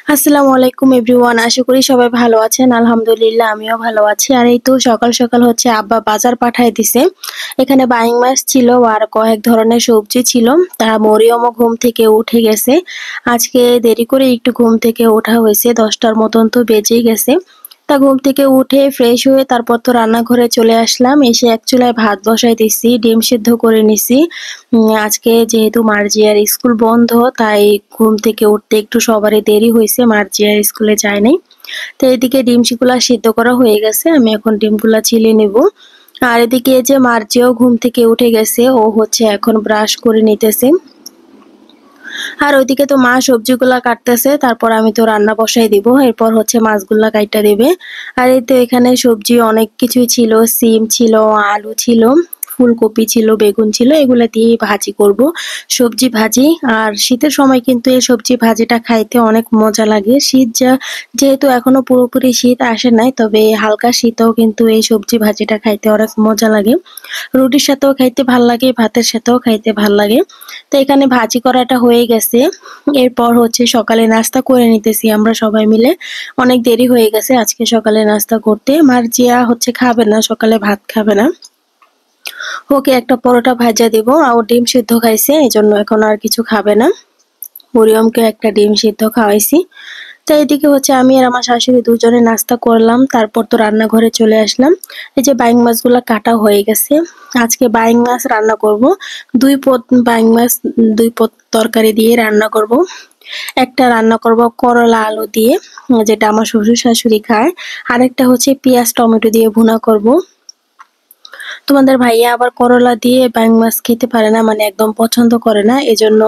আসসালামু আলাইকুম এভরিওয়ান, আশা করি সবাই ভালো আছেন। আলহামদুলিল্লাহ আমিও ভালো আছি। আর এই তো সকাল সকাল হচ্ছে আব্বা বাজার পাঠায় দিছে। এখানে বাইং মাছ ছিল আর কয়েক ধরনের সবজি ছিল। তা মরিয়মও ঘুম থেকে উঠে গেছে। আজকে দেরি করে একটু ঘুম থেকে ওঠা হয়েছে, 10টার মতন তো বেজেই গেছে। তা ঘুম থেকে উঠে ফ্রেশ হয়ে তারপর তো রান্নাঘরে চলে আসলাম। এসে এক চুলায় ভাত বসাই দিছি, ডিম সিদ্ধ করে নিছি। আজকে যেহেতু মার্জিয়ার স্কুল বন্ধ, তাই ঘুম থেকে উঠতে একটু সবারই দেরি হয়েছে, মার্জিয়ার স্কুলে যায় নাই। তো এদিকে ডিমগুলা সিদ্ধ করা হয়ে গেছে, আমি এখন ডিমগুলা ছিলে নেব। আর এদিকে যে মার্জিয়াও ঘুম থেকে উঠে গেছে, ও হচ্ছে এখন ব্রাশ করে নিতেছে। আর ওইদিকে তো মা সবজিগুলা কাটতেছে, তারপর আমি তো রান্না বসাই দিব, এরপর হচ্ছে মাছগুলা কাইটা দিবে। আর এই তো এখানে সবজি অনেক কিছুই ছিল, সিম ছিল, আলু ছিল, ফুলকপি ছিল, বেগুন ছিল, এগুলা দিয়ে ভাজি করব, সবজি ভাজি। আর শীতের সময় কিন্তু এই সবজি ভাজিটা খাইতে অনেক মজা লাগে। যেহেতু এখনো পুরোপুরি শীত আসে নাই, তবে হালকা শীতেও কিন্তু এই সবজি ভাজিটা খাইতে অনেক মজা লাগে। রুটির সাথেও খাইতে ভাল লাগে, ভাতের সাথেও খাইতে ভাল লাগে। তো এখানে ভাজি করাটা হয়ে গেছে। এরপর হচ্ছে সকালে নাস্তা করে নিতেছি আমরা সবাই মিলে। অনেক দেরি হয়ে গেছে আজকে সকালে নাস্তা করতে। মার্জিয়া হচ্ছে খাবে না, সকালে ভাত খাবে না। ওকে একটা পরোটা ভাজা দিব, আর ও ডিম সিদ্ধ খাইছে, এই জন্য এখন আর কিছু খাবে না। মরিয়মকে একটা ডিম সিদ্ধ খাওয়াইছি। তো এদিকে হচ্ছে আমি আর আমার শাশুড়ি দুজনে নাস্তা করলাম, তারপর তো রান্নাঘরে চলে আসলাম। এই যে বাইং মাছগুলা কাটা হয়ে গেছে। আজকে বাইং মাছ রান্না করব। 2 পদ বাইং মাছ, 2 পদ তরকারি দিয়ে রান্না করব। একটা রান্না করব করলা আলু দিয়ে, যেটা আমার শ্বশুর শাশুড়ি খায়। আরেকটা হচ্ছে পেঁয়াজ টমেটো দিয়ে ভুনা করব। তোমাদের ভাইয়া আবার করলা দিয়ে বাইং মাছ খেতে পারে না, মানে একদম পছন্দ করে না, এজন্য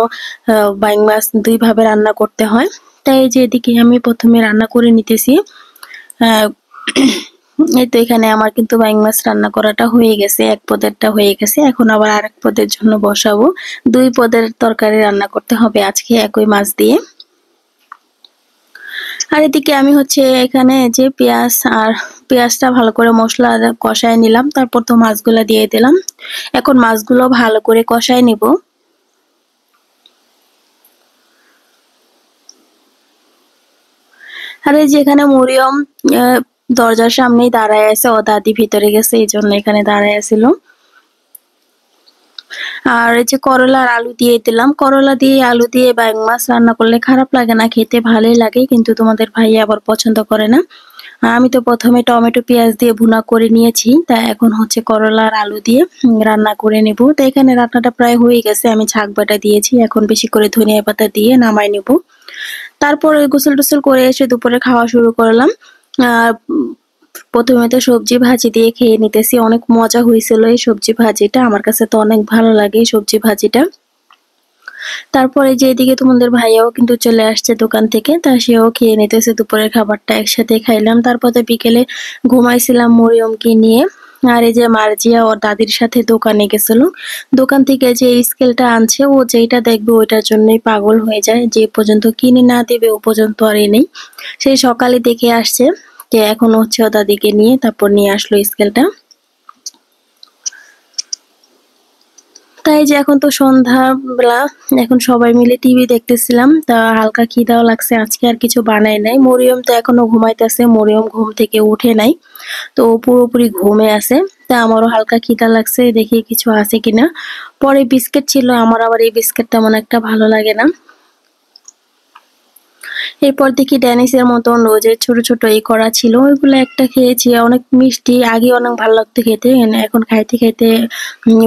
বাইং মাছ 2 ভাবে রান্না করতে হয়। তাই এই যে এদিকে আমি প্রথমে রান্না করে নিতেছি। আহ, এই তো এখানে আমার কিন্তু বাইং মাছ রান্না করাটা হয়ে গেছে, 1 পদেরটা হয়ে গেছে। এখন আবার আরেক পদের জন্য বসাবো। 2 পদের তরকারি রান্না করতে হবে আজকে একই মাছ দিয়ে। আর এদিকে আমি হচ্ছে এখানে যে পেঁয়াজটা ভালো করে মশলা কষায় নিলাম, তারপর তো মাছগুলা দিয়ে দিলাম। এখন মাছগুলো ভালো করে কষায় নিব। আর এই যে এখানে মরিয়ম আহ, দরজার সামনেই দাঁড়ায় আছে, ও দাদি ভিতরে গেছে এই জন্য এখানে দাঁড়ায় আছিল। আর এই যে করলা আর আলু দিয়ে দিলাম, করলা দিয়ে আলু দিয়ে বাইং মাছ রান্না করলে খারাপ লাগে না, খেতে ভালোই লাগে, কিন্তু তোমাদের ভাই আবার পছন্দ করে না। আমি তো প্রথমে টমেটো পেঁয়াজ দিয়ে ভুনা করে নিয়েছি, তা এখন হচ্ছে করলা আর আলু দিয়ে রান্না করে নেব। তো এখানে রান্নাটা প্রায় হয়ে গেছে, আমি ছাক বাটা দিয়েছি, এখন বেশি করে ধনিয়া পাতা দিয়ে নামাই নেব। তারপরে গোসল টোসল করে এসে দুপুরে খাওয়া শুরু করলাম। আহ প্রথমে তো সবজি ভাজি দিয়ে খেয়ে নিতেছি, অনেক মজা হয়েছিল এই সবজি ভাজিটা, আমার কাছে তো অনেক ভালো লাগে এই সবজি ভাজিটা। তারপরে যে এদিকে তোমাদের ভাইয়াও কিন্তু চলে আসছে দোকান থেকে, তা সেও খেয়ে নিতেছে, দুপুরের খাবারটা একসাথে খাইলাম। তারপরে বিকেলে ঘুমাইছিলাম মরিয়মকে নিয়ে। আর এই যে মার্জিয়া ওর দাদির সাথে দোকানে গেছিল, দোকান থেকে যে স্কেলটা আনছে, ও যেটা দেখবে ওইটার জন্যই পাগল হয়ে যায়, যে পর্যন্ত কিনে না দেবে ও পর্যন্ত আর নেই। সেই সকালে দেখে আসছে যে এখন হচ্ছে ও দাদিকে নিয়ে, তারপর নিয়ে আসলো স্কেলটা। তাই যে এখন তো সন্ধ্যাবেলা, এখন সবাই মিলে টিভি দেখতেছিলাম, তা হালকা খিদাও লাগছে, আজকে আর কিছু বানাই নাই। মরিয়ম তো এখনো ঘুমাইতেছে, মরিয়ম ঘুম থেকে উঠে নাই, তো ও পুরোপুরি ঘুমে আছে। তা আমারও হালকা খিদা লাগছে, দেখি কিছু আছে কিনা। পরে বিস্কিট ছিল, আমার আবার এই বিস্কিট তেমন একটা ভালো লাগে না। এরপর দেখি ড্যানিশের মতন রোজের ছোট ছোট এই করা ছিল, ওইগুলো একটা খেয়েছি, অনেক মিষ্টি, আগে অনেক ভালো লাগতো খেতে, এখন খাইতে খাইতে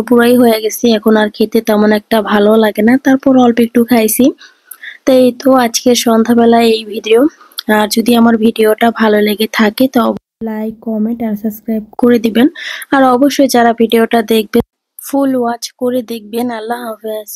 পুরাই হয়ে গেছি, এখন আর খেতে তেমন একটা ভালো লাগে না, তারপর অল্প একটু খাইছি। তো এই তো আজকের সন্ধ্যাবেলায় এই ভিডিও। আর যদি আমার ভিডিওটা ভালো লেগে থাকে তো লাইক কমেন্ট আর সাবস্ক্রাইব করে দিবেন। আর অবশ্যই যারা ভিডিওটা দেখবেন ফুল ওয়াচ করে দেখবেন। আল্লাহ হাফেজ।